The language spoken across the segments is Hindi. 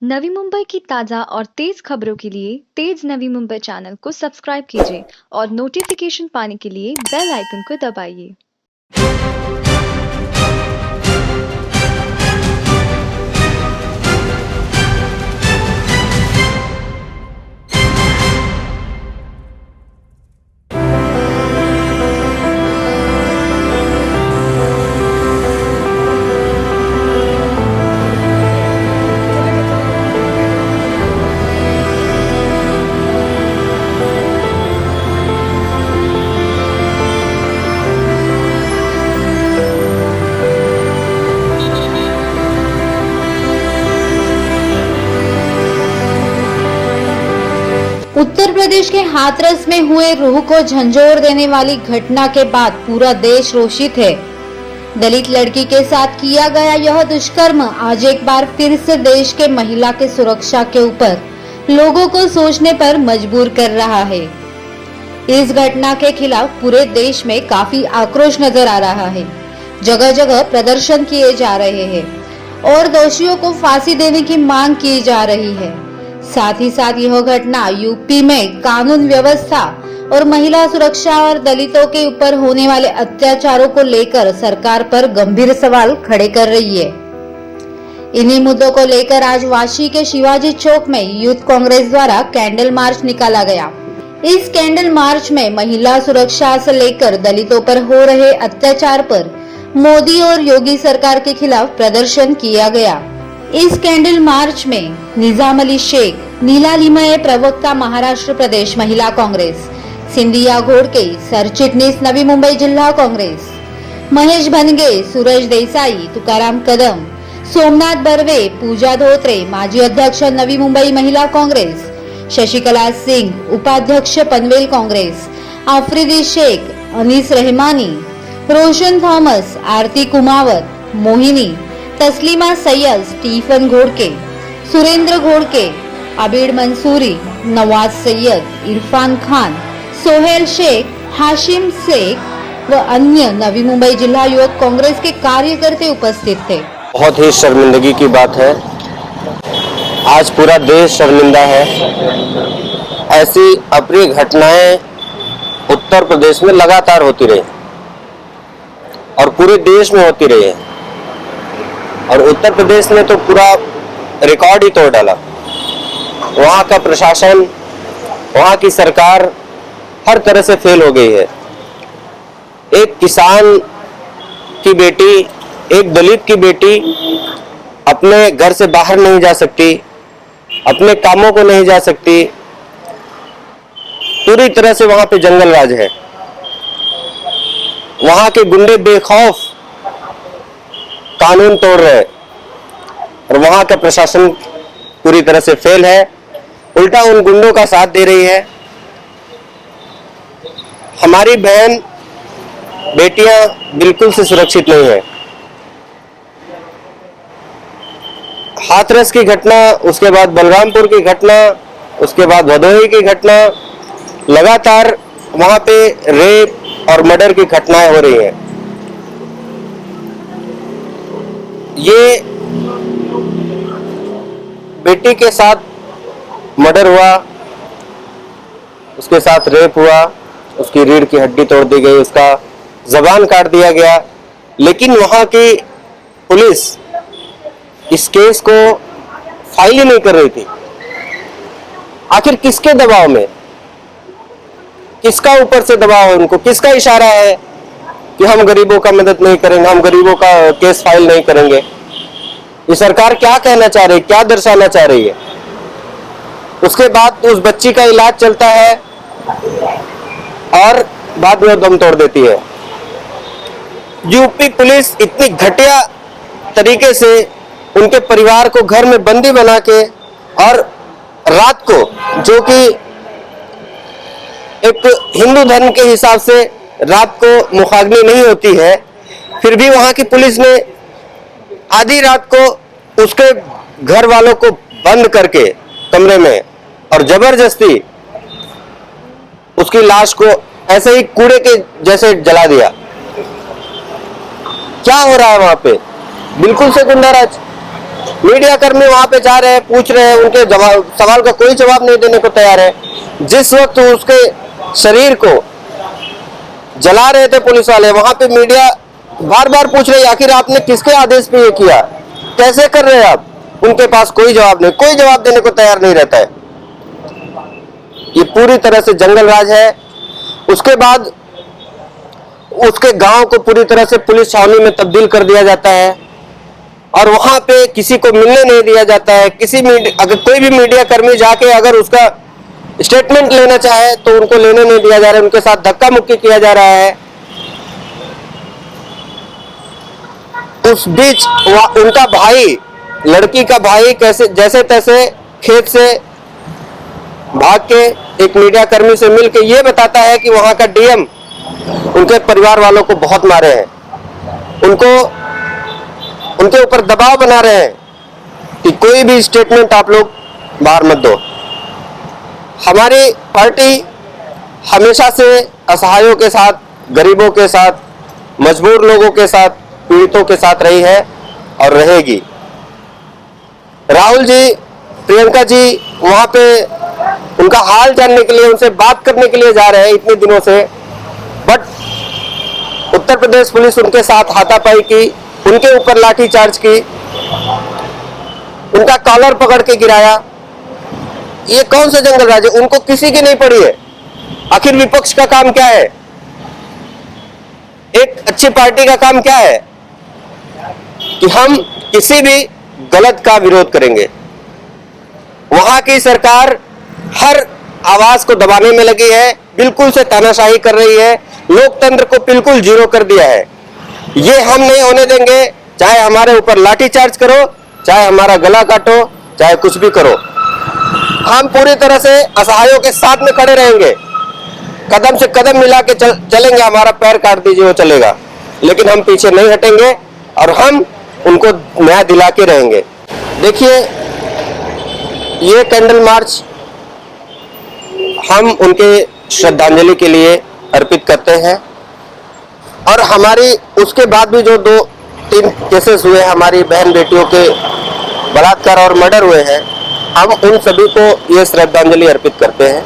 नवी मुंबई की ताज़ा और तेज खबरों के लिए तेज नवी मुंबई चैनल को सब्सक्राइब कीजिए और नोटिफिकेशन पाने के लिए बेल आइकन को दबाइए। उत्तर प्रदेश के हाथरस में हुए रूह को झंझोर देने वाली घटना के बाद पूरा देश रोषित है। दलित लड़की के साथ किया गया यह दुष्कर्म आज एक बार फिर से देश के महिला के सुरक्षा के ऊपर लोगों को सोचने पर मजबूर कर रहा है। इस घटना के खिलाफ पूरे देश में काफी आक्रोश नजर आ रहा है। जगह जगह प्रदर्शन किए जा रहे हैं और दोषियों को फांसी देने की मांग की जा रही है। साथ ही साथ यह घटना यूपी में कानून व्यवस्था और महिला सुरक्षा और दलितों के ऊपर होने वाले अत्याचारों को लेकर सरकार पर गंभीर सवाल खड़े कर रही है। इन्हीं मुद्दों को लेकर आज वाशी के शिवाजी चौक में यूथ कांग्रेस द्वारा कैंडल मार्च निकाला गया। इस कैंडल मार्च में महिला सुरक्षा से लेकर दलितों पर हो रहे अत्याचार पर मोदी और योगी सरकार के खिलाफ प्रदर्शन किया गया। इस कैंडल मार्च में निजाम अली शेख, नीला लिमये प्रवक्ता महाराष्ट्र प्रदेश महिला कांग्रेस, सिंधिया घोड़के सरचिटणीस नवी मुंबई जिल्हा कांग्रेस, महेश भनगे, सूरज देसाई, तुकाराम कदम, सोमनाथ बर्वे, पूजा धोत्रे माजी अध्यक्ष नवी मुंबई महिला कांग्रेस, शशिकला सिंह उपाध्यक्ष पनवेल कांग्रेस, आफरीदी शेख, अनीस रहमानी, रोशन थॉमस, आरती कुमावत, मोहिनी, तस्लीमा सैयद, स्टीफन घोड़के, सुरेंद्र घोड़के, आबिद मंसूरी, नवाज सैयद, इरफान खान, सोहेल शेख, हाशिम शेख व अन्य नवी मुंबई जिला युवक कांग्रेस के कार्यकर्ते उपस्थित थे। बहुत ही शर्मिंदगी की बात है, आज पूरा देश शर्मिंदा है। ऐसी अप्रिय घटनाएं उत्तर प्रदेश में लगातार होती रही और पूरे देश में होती रही है और उत्तर प्रदेश ने तो पूरा रिकॉर्ड ही तोड़ डाला। वहाँ का प्रशासन, वहाँ की सरकार हर तरह से फेल हो गई है। एक किसान की बेटी, एक दलित की बेटी अपने घर से बाहर नहीं जा सकती, अपने कामों को नहीं जा सकती। पूरी तरह से वहाँ पे जंगल राज है। वहाँ के गुंडे बेखौफ कानून तोड़ रहे और वहां का प्रशासन पूरी तरह से फेल है, उल्टा उन गुंडों का साथ दे रही है। हमारी बहन बेटियां बिल्कुल से सुरक्षित नहीं है। हाथरस की घटना, उसके बाद बलरामपुर की घटना, उसके बाद भदोही की घटना, लगातार वहां पे रेप और मर्डर की घटनाएं हो रही हैं। ये बेटी के साथ मर्डर हुआ, उसके साथ रेप हुआ, उसकी रीढ़ की हड्डी तोड़ दी गई, उसका जबान काट दिया गया, लेकिन वहां की पुलिस इस केस को फाइल ही नहीं कर रही थी। आखिर किसके दबाव में, किसका ऊपर से दबाव है उनको, किसका इशारा है कि हम गरीबों का मदद नहीं करेंगे, हम गरीबों का केस फाइल नहीं करेंगे? ये सरकार क्या कहना चाह रही है, क्या दर्शाना चाह रही है? उसके बाद उस बच्ची का इलाज चलता है और बाद में दम तोड़ देती है। यूपी पुलिस इतनी घटिया तरीके से उनके परिवार को घर में बंदी बना के और रात को, जो कि एक हिंदू धर्म के हिसाब से रात को मुखाग्नि नहीं होती है, फिर भी वहां की पुलिस ने आधी रात को उसके घर वालों को बंद करके कमरे में और जबरदस्ती उसकी लाश को ऐसे ही कूड़े के जैसे जला दिया। क्या हो रहा है वहां पे? बिल्कुल से गुंडाराज। मीडिया कर्मी वहां पे जा रहे हैं, पूछ रहे हैं, उनके सवाल का कोई जवाब नहीं देने को तैयार है। जिस वक्त उसके शरीर को जला रहे थे पुलिस वाले, वहां पे मीडिया बार बार पूछ रही आखिर आपने किसके आदेश पे ये किया, कैसे कर रहे हैं आप? उनके पास कोई जवाब नहीं, कोई जवाब देने को तैयार नहीं रहता है। ये पूरी तरह से जंगल राज है। उसके बाद उसके गांव को पूरी तरह से पुलिस छावनी में तब्दील कर दिया जाता है और वहां पे किसी को मिलने नहीं दिया जाता है। अगर कोई भी मीडिया कर्मी जाके अगर उसका स्टेटमेंट लेना चाहे तो उनको लेने नहीं दिया जा रहा है, उनके साथ धक्का मुक्की किया जा रहा है। उस बीच उनका भाई, लड़की का भाई कैसे जैसे तैसे खेत से भाग के एक मीडिया कर्मी से मिलके ये बताता है कि वहां का डीएम उनके परिवार वालों को बहुत मारे हैं, उनके ऊपर दबाव बना रहे हैं कि कोई भी स्टेटमेंट आप लोग बाहर मत दो। हमारी पार्टी हमेशा से असहायों के साथ, गरीबों के साथ, मजबूर लोगों के साथ, पीड़ितों के साथ रही है और रहेगी। राहुल जी, प्रियंका जी वहां पे उनका हाल जानने के लिए, उनसे बात करने के लिए जा रहे हैं इतने दिनों से, बट उत्तर प्रदेश पुलिस उनके साथ हाथापाई की, उनके ऊपर लाठीचार्ज की, उनका कॉलर पकड़ के गिराया। ये कौन सा जंगल राज है? उनको किसी की नहीं पड़ी है। आखिर विपक्ष का काम क्या है? एक अच्छी पार्टी का काम क्या है कि हम किसी भी गलत का विरोध करेंगे। वहां की सरकार हर आवाज को दबाने में लगी है, बिल्कुल से तानाशाही कर रही है, लोकतंत्र को बिल्कुल जीरो कर दिया है। ये हम नहीं होने देंगे, चाहे हमारे ऊपर लाठीचार्ज करो, चाहे हमारा गला काटो, चाहे कुछ भी करो। हम पूरी तरह से असहायों के साथ में खड़े रहेंगे, कदम से कदम मिला के चलेंगे। हमारा पैर काट दीजिए वो चलेगा, लेकिन हम पीछे नहीं हटेंगे और हम उनको न्याय दिला के रहेंगे। देखिए, ये कैंडल मार्च हम उनके श्रद्धांजलि के लिए अर्पित करते हैं और हमारी उसके बाद भी जो 2-3 केसेस हुए, हमारी बहन बेटियों के बलात्कार और मर्डर हुए हैं, हम उन सभी को ये श्रद्धांजलि अर्पित करते हैं।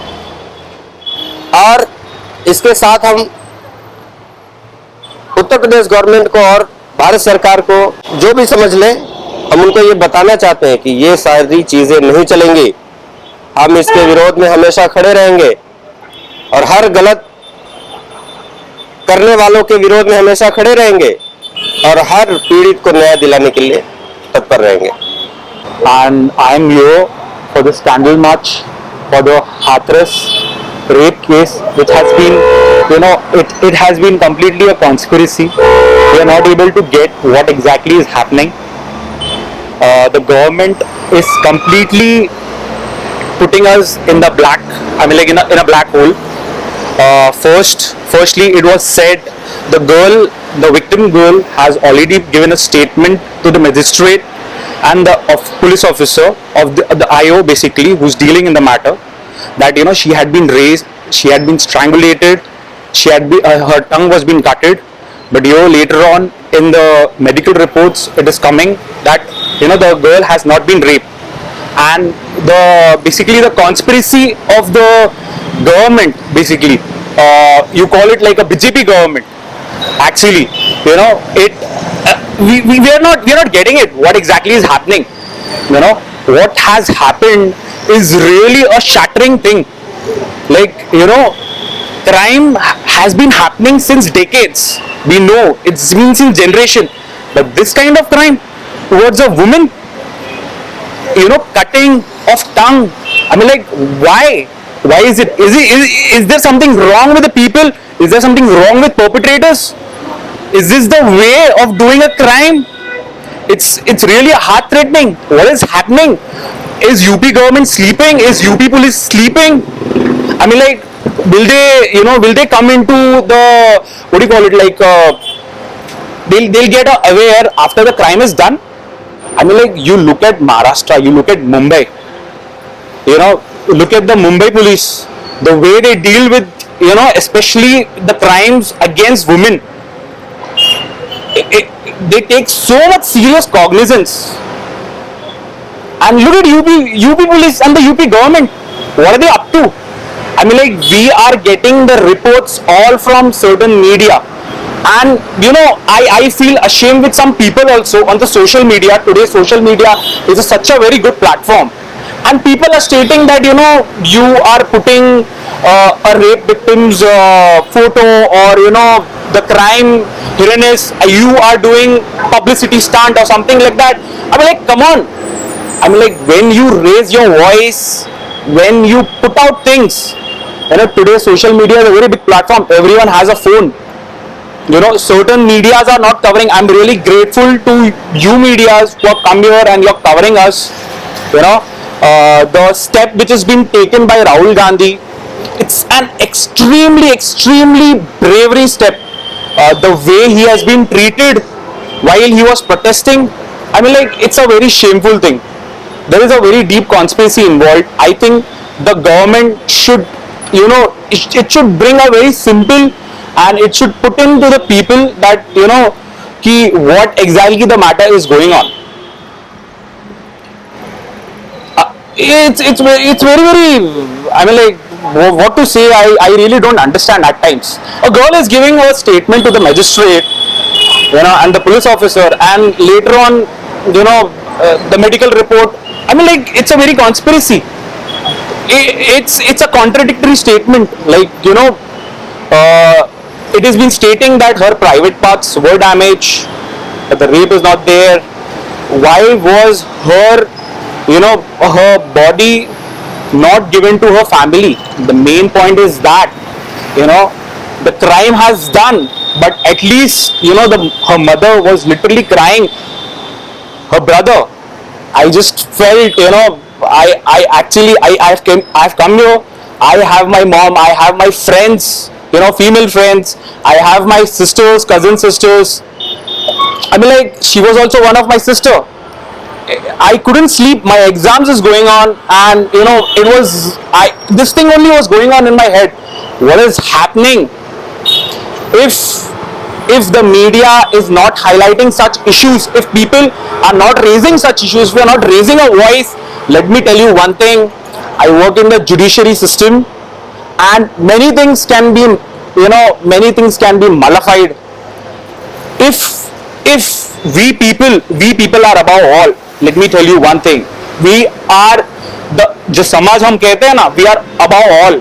और इसके साथ हम उत्तर प्रदेश गवर्नमेंट को और भारत सरकार को जो भी समझ ले, हम उनको ये बताना चाहते हैं कि ये सारी चीजें नहीं चलेंगी। हम इसके विरोध में हमेशा खड़े रहेंगे और हर गलत करने वालों के विरोध में हमेशा खड़े रहेंगे और हर पीड़ित को न्याय दिलाने के लिए तत्पर रहेंगे। And I am here for the scandal march for the Hathras rape case, which has been, it has been completely a conspiracy. We are not able to get what exactly is happening. The government is completely putting us in the black, in a black hole. Firstly, it was said the victim girl has already given a statement to the magistrate and the police officer of the IO, basically, who's dealing in the matter, that she had been raped, she had been strangulated, her tongue was being cutted. But later on in the medical reports, it is coming that the girl has not been raped, and basically the conspiracy of the government, basically, you call it like a BJP government. Actually, we are not getting it. What exactly is happening? What has happened is really a shattering thing. Crime has been happening since decades. We know it's been since generation, but this kind of crime towards a woman, cutting of tongue. Why? Why is it? Is there something wrong with the people? Is there something wrong with perpetrators? Is this the way of doing a crime? It's really heart-threatening. What is happening? Is UP government sleeping? Is UP police sleeping? Will they come into the, what do you call it, they'll get aware after the crime is done? You look at Maharashtra, you look at Mumbai, look at the Mumbai police, the way they deal with, especially the crimes against women. They take so much serious cognizance. And look at UP police and the UP government. What are they up to? I mean, like, we are getting the reports all from certain media. And, you know, I feel ashamed with some people also on the social media. Today, social media is such a very good platform. And people are stating that, you know, you are putting a rape victim's photo, or, you know, the crime heinous, you are doing publicity stunt or something like that. I mean, like, come on. I mean, like, when you raise your voice, when you put out things, you know, today social media is a very big platform. Everyone has a phone. You know, certain medias are not covering. I'm really grateful to you medias who have come here and you're covering us. You know, the step which has been taken by Rahul Gandhi, it's an extremely bravery step. The way he has been treated while he was protesting, I mean, like, it's a very shameful thing. There is a very deep conspiracy involved. I think the government should, you know, it should bring a very simple, and it should put into the people that, you know, what exactly the matter is going on. It's very, I mean, like, what to say, I really don't understand at times. A girl is giving a statement to the magistrate, you know, and the police officer, and later on, you know, the medical report, I mean, like, it's a very conspiracy. It's a contradictory statement. Like, you know, it has been stating that her private parts were damaged, but the rape is not there. Why was her, you know, her body not given to her family? The main point is that, you know, the crime has done, but at least, you know, her mother was literally crying. Her brother, I just felt, you know, I've come here. I have my mom, I have my friends, you know, female friends. I have my sisters, cousin sisters. I mean, like, she was also one of my sister. I couldn't sleep. My exams is going on, and, you know, this thing only was going on in my head. What is happening? If the media is not highlighting such issues, if people are not raising such issues, if we are not raising a voice, let me tell you one thing. I work in the judiciary system, and many things can be, you know, many things can be nullified. If we people are above all, let me tell you one thing. We are जो समाज हम कहते हैं ना, we are above all.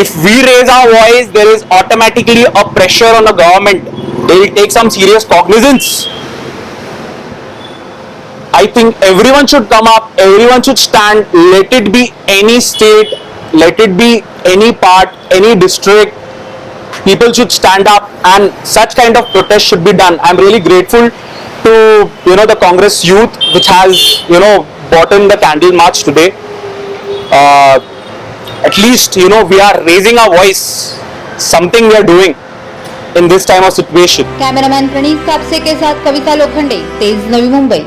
If we raise our voice, there is automatically a pressure on the government. They will take some serious cognizance. I think everyone should come up, everyone should stand. Let it be any state, let it be any part, any district. People should stand up, and such kind of protest should be done. I'm really grateful to, you know, the Congress youth, which has, you know, brought in the candle march today. At least, you know, we are raising our voice. Something we are doing in this time of situation. Cameraman Praneet Kapse के साथ कविता लोखंडे, तेज नवी मुंबई.